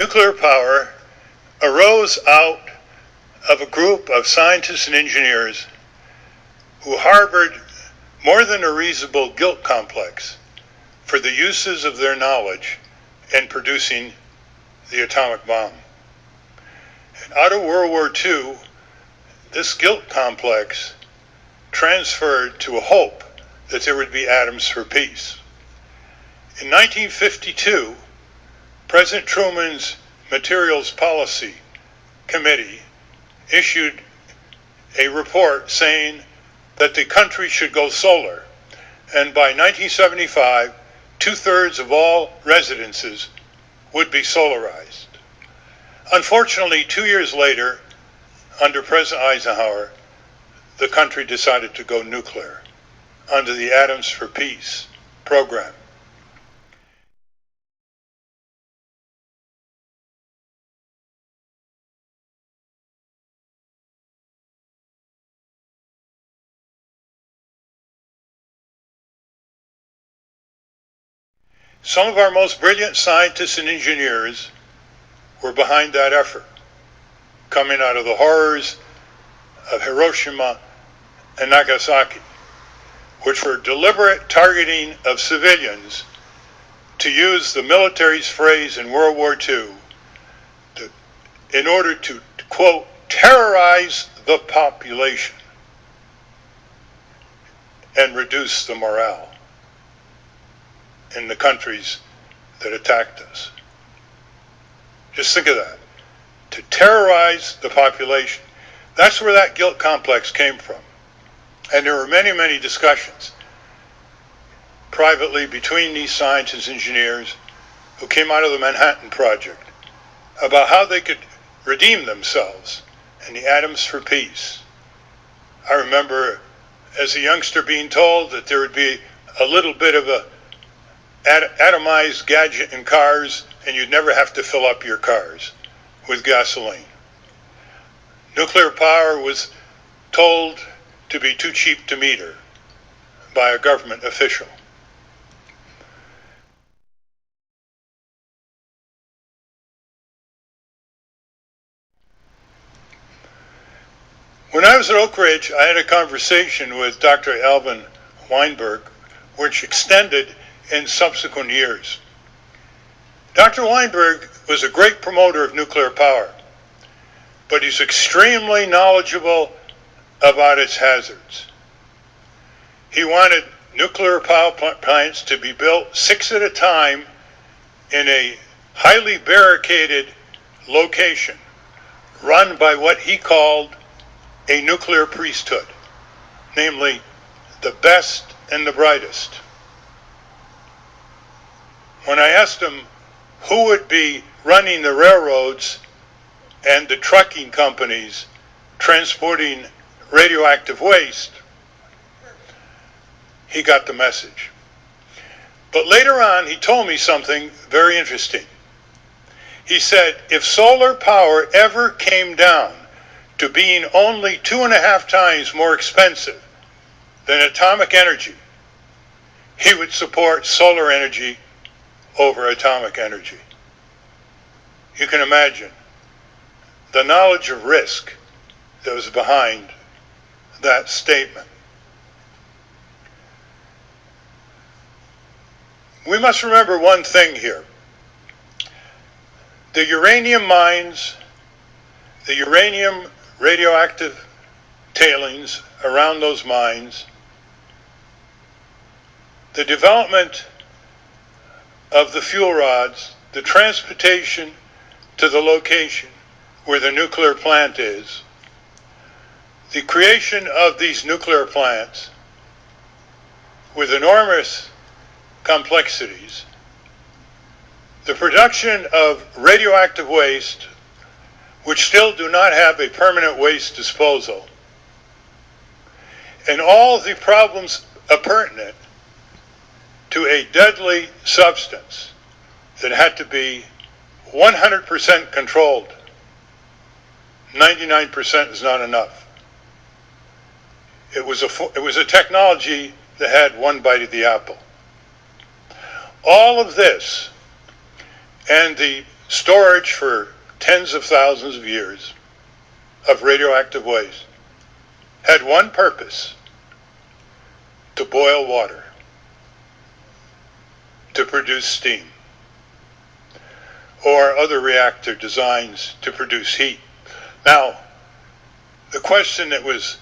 Nuclear power arose out of a group of scientists and engineers who harbored more than a reasonable guilt complex for the uses of their knowledge in producing the atomic bomb. And out of World War II, this guilt complex transferred to a hope that there would be atoms for peace. In 1952, President Truman's Materials Policy Committee issued a report saying that the country should go solar, and by 1975, 2/3 of all residences would be solarized. Unfortunately, 2 years later, under President Eisenhower, the country decided to go nuclear under the Atoms for Peace program. Some of our most brilliant scientists and engineers were behind that effort, coming out of the horrors of Hiroshima and Nagasaki, which were deliberate targeting of civilians, to use the military's phrase in World War II, in order to, quote, terrorize the population and reduce the morale in the countries that attacked us. Just think of that. To terrorize the population. That's where that guilt complex came from. And there were many, many discussions privately between these scientists and engineers who came out of the Manhattan Project about how they could redeem themselves in the Atoms for Peace. I remember as a youngster being told that there would be a little bit of a atomized gadget in cars, and you'd never have to fill up your cars with gasoline. Nuclear power was told to be too cheap to meter by a government official. When I was at Oak Ridge, I had a conversation with Dr. Alvin Weinberg, which extended in subsequent years. Dr. Weinberg was a great promoter of nuclear power, but he's extremely knowledgeable about its hazards. He wanted nuclear power plants to be built 6 at a time in a highly barricaded location run by what he called a nuclear priesthood, namely the best and the brightest. When I asked him who would be running the railroads and the trucking companies transporting radioactive waste, he got the message. But later on, he told me something very interesting. He said, if solar power ever came down to being only 2.5 times more expensive than atomic energy, he would support solar energy over atomic energy. You can imagine the knowledge of risk that was behind that statement. We must remember one thing here. The uranium mines, the uranium radioactive tailings around those mines, the development of the fuel rods, the transportation to the location where the nuclear plant is, the creation of these nuclear plants with enormous complexities, the production of radioactive waste, which still do not have a permanent waste disposal, and all the problems pertinent to a deadly substance that had to be 100% controlled. 99% is not enough. It was a technology that had one bite of the apple. All of this and the storage for tens of thousands of years of radioactive waste had one purpose: to boil water, to produce steam, or other reactor designs to produce heat. Now, the question that was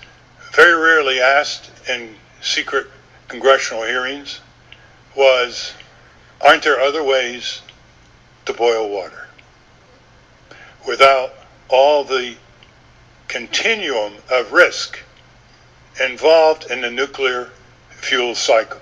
very rarely asked in secret congressional hearings was, aren't there other ways to boil water without all the continuum of risk involved in the nuclear fuel cycle?